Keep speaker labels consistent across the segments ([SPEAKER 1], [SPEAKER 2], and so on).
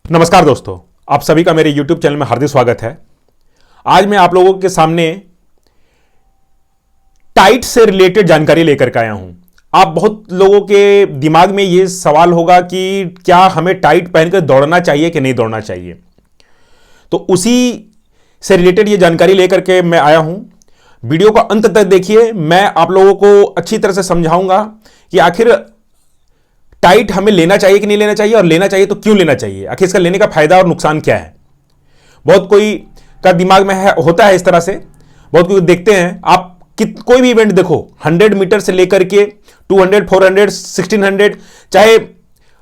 [SPEAKER 1] नमस्कार दोस्तों, आप सभी का मेरे YouTube चैनल में हार्दिक स्वागत है। आज मैं आप लोगों के सामने टाइट से रिलेटेड जानकारी लेकर के आया हूं। आप बहुत लोगों के दिमाग में ये सवाल होगा कि क्या हमें टाइट पहनकर दौड़ना चाहिए कि नहीं दौड़ना चाहिए। तो उसी से रिलेटेड ये जानकारी लेकर के मैं आया हूं। वीडियो को अंत तक देखिए। मैं आप लोगों को अच्छी तरह से समझाऊंगा कि आखिर टाइट हमें लेना चाहिए कि नहीं लेना चाहिए, और लेना चाहिए तो क्यों लेना चाहिए, आखिर इसका लेने का फायदा और नुकसान क्या है। बहुत कोई का दिमाग में होता है इस तरह से। बहुत कोई देखते हैं, आप कोई भी इवेंट देखो, 100 मीटर से लेकर के 200, 400, 1600, चाहे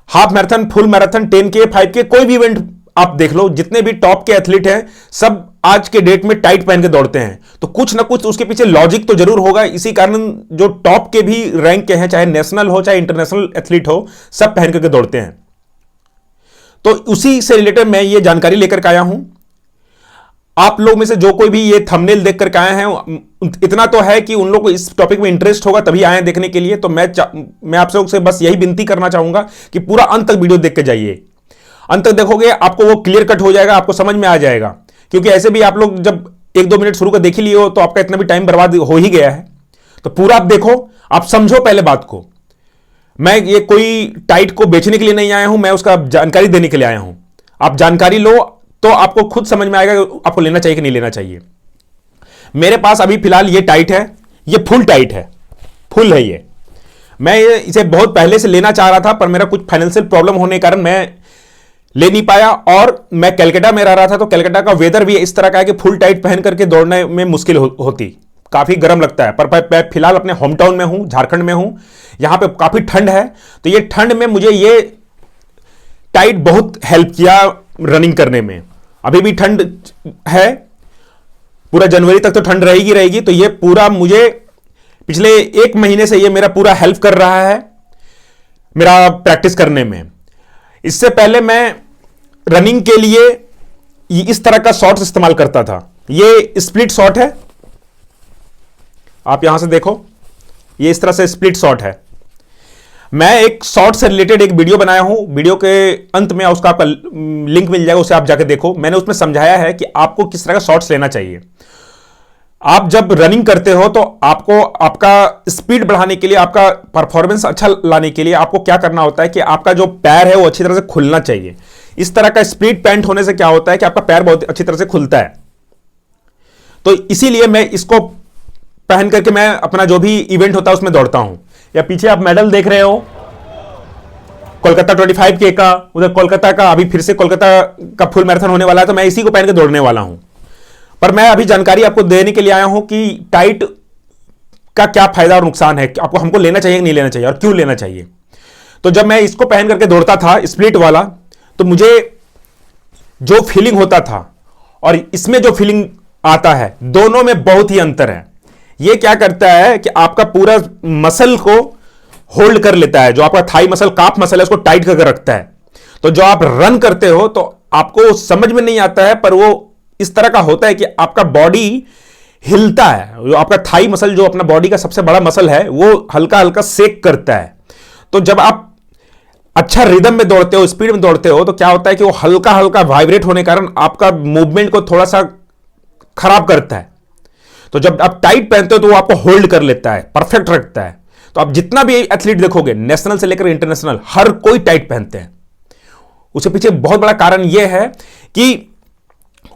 [SPEAKER 1] half marathon, full marathon, 10K, 5K, कोई भी इवेंट आप देख लो, जितने भी टॉप के एथलीट हैं सब आज के डेट में टाइट पहन के दौड़ते हैं। तो कुछ ना कुछ उसके पीछे लॉजिक तो जरूर होगा। इसी कारण जो टॉप के भी रैंक के हैं, चाहे नेशनल हो चाहे इंटरनेशनल एथलीट हो, सब पहन करके दौड़ते हैं। तो उसी से रिलेटेड मैं ये जानकारी लेकर के आया हूं। आप लोग में से जो कोई भी ये थंबनेल देख करके आए हैं, इतना तो है कि उन लोग को इस टॉपिक में इंटरेस्ट होगा तभी आए देखने के लिए। तो मैं आप लोग से बस यही विनती करना चाहूंगा कि पूरा अंत तक वीडियो देख के जाइए। अंत तक देखोगे आपको वो क्लियर कट हो जाएगा, आपको समझ में आ जाएगा। क्योंकि ऐसे भी आप लोग जब 1-2 मिनट शुरू कर देख ही लिए हो तो आपका इतना भी टाइम बर्बाद हो ही गया है। तो पूरा आप देखो, आप समझो पहले बात को। मैं ये कोई टाइट को बेचने के लिए नहीं आया हूं, मैं उसका जानकारी देने के लिए आया हूं। आप जानकारी लो तो आपको खुद समझ में आएगा कि आपको लेना चाहिए कि नहीं लेना चाहिए। मेरे पास अभी फिलहाल ये टाइट है, ये फुल टाइट है, फुल है ये। मैं इसे बहुत पहले से लेना चाह रहा था, पर मेरा कुछ फाइनेंशियल प्रॉब्लम होने के कारण मैं ले नहीं पाया। और मैं कलकत्ता में रह रहा था, तो कलकत्ता का वेदर भी इस तरह का है कि फुल टाइट पहन करके दौड़ने में मुश्किल होती, काफी गर्म लगता है। पर मैं फिलहाल अपने होम टाउन में हूं, झारखंड में हूं, यहां पे काफी ठंड है। तो ये ठंड में मुझे ये टाइट बहुत हेल्प किया रनिंग करने में। अभी भी ठंड है, पूरा जनवरी तक तो ठंड रहेगी। तो ये पूरा मुझे पिछले 1 महीने से ये मेरा पूरा हेल्प कर रहा है मेरा प्रैक्टिस करने में। इससे पहले मैं रनिंग के लिए इस तरह का शॉर्ट्स इस्तेमाल करता था। ये स्प्लिट शॉर्ट है, आप यहां से देखो, ये इस तरह से स्प्लिट शॉर्ट है। मैं एक शॉर्ट से रिलेटेड एक वीडियो बनाया हूं, वीडियो के अंत में उसका आपका लिंक मिल जाएगा, उसे आप जाके देखो। मैंने उसमें समझाया है कि आपको किस तरह का शॉर्ट्स लेना चाहिए। आप जब रनिंग करते हो तो आपको आपका स्पीड बढ़ाने के लिए, आपका परफॉर्मेंस अच्छा लाने के लिए आपको क्या करना होता है कि आपका जो पैर है वो अच्छी तरह से खुलना चाहिए। इस तरह का स्प्लिट पैंट होने से क्या होता है कि आपका पैर बहुत अच्छी तरह से खुलता है। तो इसीलिए मैं इसको पहन करके मैं अपना जो भी इवेंट होता है उसमें दौड़ता हूं। या पीछे आप मेडल देख रहे हो कोलकाता 25K का, उधर कोलकाता का, अभी फिर से कोलकाता का फुल मैराथन होने वाला है, तो मैं इसी को पहन के दौड़ने वाला हूं। पर मैं अभी जानकारी आपको देने के लिए आया हूं कि टाइट का क्या फायदा और नुकसान है, आपको हमको लेना चाहिए कि नहीं लेना चाहिए और क्यों लेना चाहिए। तो जब मैं इसको पहन करके दौड़ता था स्प्लिट वाला, तो मुझे जो फीलिंग होता था और इसमें जो फीलिंग आता है, दोनों में बहुत ही अंतर है। ये क्या करता है कि आपका पूरा मसल को होल्ड कर लेता है, जो आपका थाई मसल, काफ मसल है, उसको टाइट करके रखता है। तो जो आप रन करते हो तो आपको समझ में नहीं आता है, पर वो इस तरह का होता है कि आपका बॉडी हिलता है। जो आपका थाई मसल, जो अपना बॉडी का सबसे बड़ा मसल है, वो हल्का हल्का शेक करता है। तो जब आप अच्छा रिदम में दौड़ते हो, स्पीड में दौड़ते हो, तो क्या होता है कि वो हल्का हल्का वाइब्रेट होने के कारण आपका मूवमेंट को थोड़ा सा खराब करता है। तो जब आप टाइट पहनते हो तो वो आपको होल्ड कर लेता है, परफेक्ट रखता है। तो आप जितना भी एथलीट देखोगे, नेशनल से लेकर इंटरनेशनल, हर कोई टाइट पहनते हैं। उसके पीछे बहुत बड़ा कारण यह है कि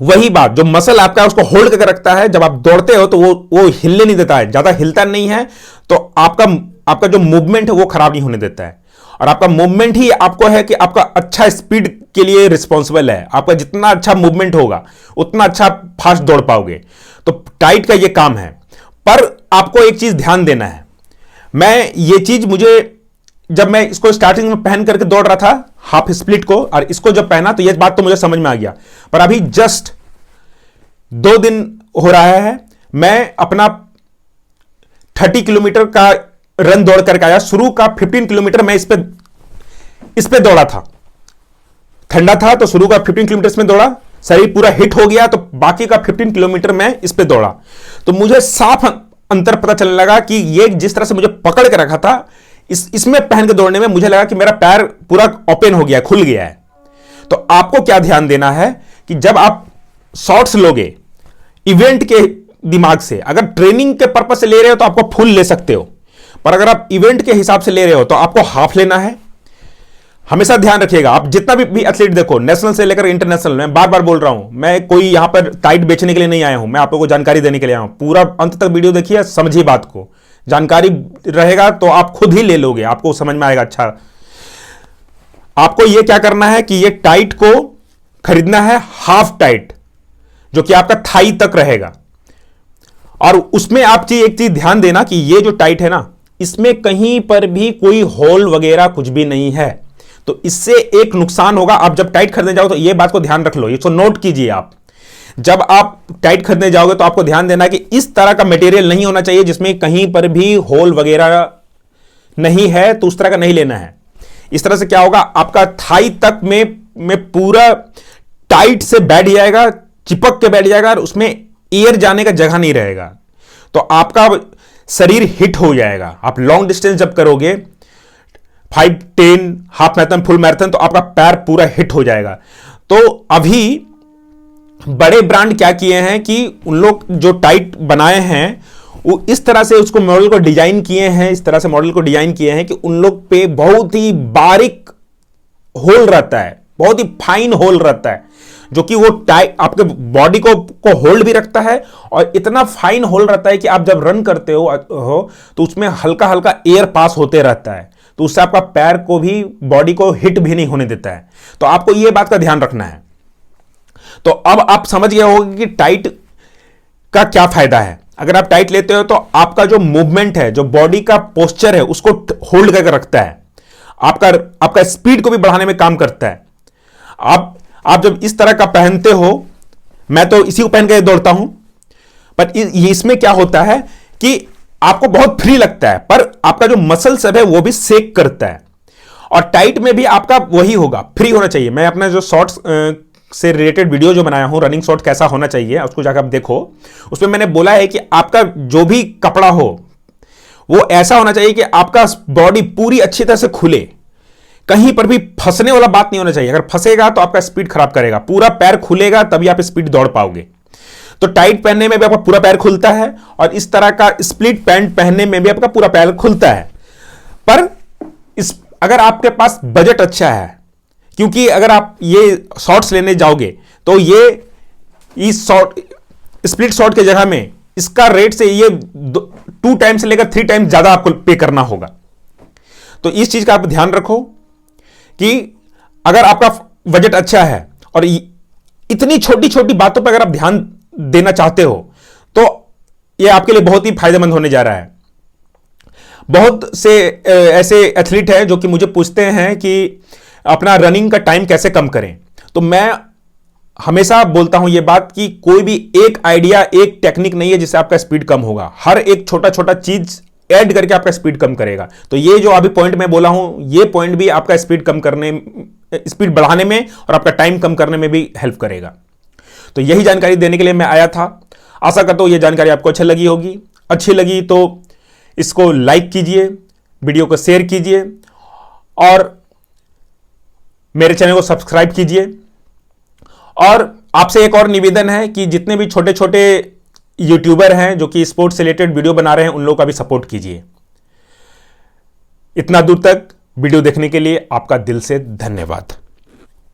[SPEAKER 1] वही बात, जो मसल आपका उसको होल्ड करके रखता है। जब आप दौड़ते हो तो वो हिलने नहीं देता है, ज्यादा हिलता नहीं है, तो आपका जो मूवमेंट है वो खराब नहीं होने देता है। और आपका मूवमेंट ही आपको है कि आपका अच्छा स्पीड के लिए रिस्पॉन्सिबल है। आपका जितना अच्छा मूवमेंट होगा उतना अच्छा फास्ट दौड़ पाओगे। तो टाइट का ये काम है। पर आपको एक चीज ध्यान देना है, जब मैं इसको स्टार्टिंग में पहन करके दौड़ रहा था हाफ स्प्लिट को, और इसको जब पहना तो ये बात तो मुझे समझ में आ गया। पर अभी जस्ट 2 दिन हो रहा है, मैं अपना 30 किलोमीटर का रन दौड़ करके आया। शुरू का 15 किलोमीटर मैं इस पे दौड़ा था, ठंडा था तो शुरू का 15 किलोमीटर इसमें दौड़ा, शरीर पूरा हिट हो गया, तो बाकी का 15 किलोमीटर मैं इस पे दौड़ा। तो मुझे साफ अंतर पता चलने लगा कि ये जिस तरह से मुझे पकड़ के रखा था, इसमें पहन के दौड़ने में मुझे लगा कि मेरा पैर पूरा ओपन हो गया, खुल गया है। तो आपको क्या ध्यान देना है कि जब आप शॉर्ट्स लोगे इवेंट के दिमाग से, अगर ट्रेनिंग के पर्पज से ले रहे हो तो आपको फुल ले सकते हो, पर अगर आप इवेंट के हिसाब से ले रहे हो तो आपको हाफ लेना है। हमेशा ध्यान रखिएगा, आप जितना भी एथलीट देखो, नेशनल से लेकर इंटरनेशनल, मैं बार बार बोल रहा हूं, मैं कोई यहां पर टाइट बेचने के लिए नहीं आया हूं, मैं आप लोगों को जानकारी देने के लिए आया हूं। पूरा अंत तक वीडियो देखिए, समझिए बात को, जानकारी रहेगा तो आप खुद ही ले लोगे, आपको समझ में आएगा। अच्छा, आपको यह क्या करना है कि यह टाइट को खरीदना है हाफ टाइट, जो कि आपका थाई तक रहेगा। और उसमें आप एक चीज ध्यान देना कि ये जो टाइट है ना, इसमें कहीं पर भी कोई होल वगैरह कुछ भी नहीं है। तो इससे एक नुकसान होगा, आप जब टाइट खरीदने जाओ तो ये बात को ध्यान रख लो, इसको नोट कीजिए। आप जब आप टाइट खरीदने जाओगे तो आपको ध्यान देना कि इस तरह का मटेरियल नहीं होना चाहिए जिसमें कहीं पर भी होल वगैरह नहीं है, तो उस तरह का नहीं लेना है। इस तरह से क्या होगा, आपका थाई तक में पूरा टाइट से बैठ जाएगा, चिपक के बैठ जाएगा, और उसमें एयर जाने का जगह नहीं रहेगा, तो आपका शरीर हिट हो जाएगा। आप लॉन्ग डिस्टेंस जब करोगे 5, 10, हाफ मैराथन, फुल मैराथन, तो आपका पैर पूरा हिट हो जाएगा। तो अभी बड़े ब्रांड क्या किए हैं कि उन लोग जो टाइट बनाए हैं वो इस तरह से उसको मॉडल को डिजाइन किए हैं, इस तरह से मॉडल को डिजाइन किए हैं कि उन लोग पे बहुत ही बारीक होल रहता है, बहुत ही फाइन होल रहता है, जो कि वो टाइट आपके बॉडी को होल्ड भी रखता है, और इतना फाइन होल रहता है कि आप जब रन करते हो तो उसमें हल्का हल्का एयर पास होते रहता है, तो उससे आपका पैर को भी, बॉडी को हिट भी नहीं होने देता है। तो आपको यह बात का ध्यान रखना है। तो अब आप समझ गए होंगे कि टाइट का क्या फायदा है। अगर आप टाइट लेते हो तो आपका जो मूवमेंट है, जो बॉडी का पोस्चर है, उसको होल्ड करके रखता है, आपका स्पीड को भी बढ़ाने में काम करता है। आप जब इस तरह का पहनते हो, मैं तो इसी को पहन के दौड़ता हूं, पर इसमें क्या होता है कि आपको बहुत फ्री लगता है, पर आपका जो मसल सब है वो भी सेक करता है। और टाइट में भी आपका वही होगा, फ्री होना चाहिए। मैं अपना जो शॉर्ट्स से रिलेटेड वीडियो जो बनाया हूं, रनिंग शॉर्ट कैसा होना चाहिए, उसको जाकर आप देखो, उसमें मैंने बोला है कि आपका जो भी कपड़ा हो वो ऐसा होना चाहिए कि आपका बॉडी पूरी अच्छी तरह से खुले, कहीं पर भी फंसने वाला बात नहीं होना चाहिए। अगर फंसेगा तो आपका स्पीड खराब करेगा, पूरा पैर खुलेगा तभी आप स्पीड दौड़ पाओगे। तो टाइट पहनने में भी आपका पूरा पैर खुलता है, और इस तरह का स्प्लिट पैंट पहनने में भी आपका पूरा पैर खुलता है। पर अगर आपके पास बजट अच्छा है, क्योंकि अगर आप ये शॉर्ट्स लेने जाओगे तो ये इस स्प्लिट शॉर्ट के जगह में इसका रेट से ये 2 टाइम्स से लेकर 3 टाइम्स ज्यादा आपको पे करना होगा। तो इस चीज का आप ध्यान रखो कि अगर आपका बजट अच्छा है और इतनी छोटी छोटी बातों पर अगर आप ध्यान देना चाहते हो तो यह आपके लिए बहुत ही फायदेमंद होने जा रहा है। बहुत से ऐसे एथलीट हैं जो कि मुझे पूछते हैं कि अपना रनिंग का टाइम कैसे कम करें। तो मैं हमेशा बोलता हूं यह बात कि कोई भी एक आइडिया, एक टेक्निक नहीं है जिससे आपका स्पीड कम होगा। हर एक छोटा छोटा चीज ऐड करके आपका स्पीड कम करेगा। तो ये जो अभी पॉइंट मैं बोला हूं, ये पॉइंट भी आपका स्पीड कम करने, स्पीड बढ़ाने में और आपका टाइम कम करने में भी हेल्प करेगा। तो यही जानकारी देने के लिए मैं आया था। आशा करता हूं यह जानकारी आपको अच्छी लगी होगी। अच्छी लगी तो इसको लाइक कीजिए, वीडियो को शेयर कीजिए और मेरे चैनल को सब्सक्राइब कीजिए। और आपसे एक और निवेदन है कि जितने भी छोटे छोटे यूट्यूबर हैं जो कि स्पोर्ट्स से रिलेटेड वीडियो बना रहे हैं, उन लोगों का भी सपोर्ट कीजिए। इतना दूर तक वीडियो देखने के लिए आपका दिल से धन्यवाद।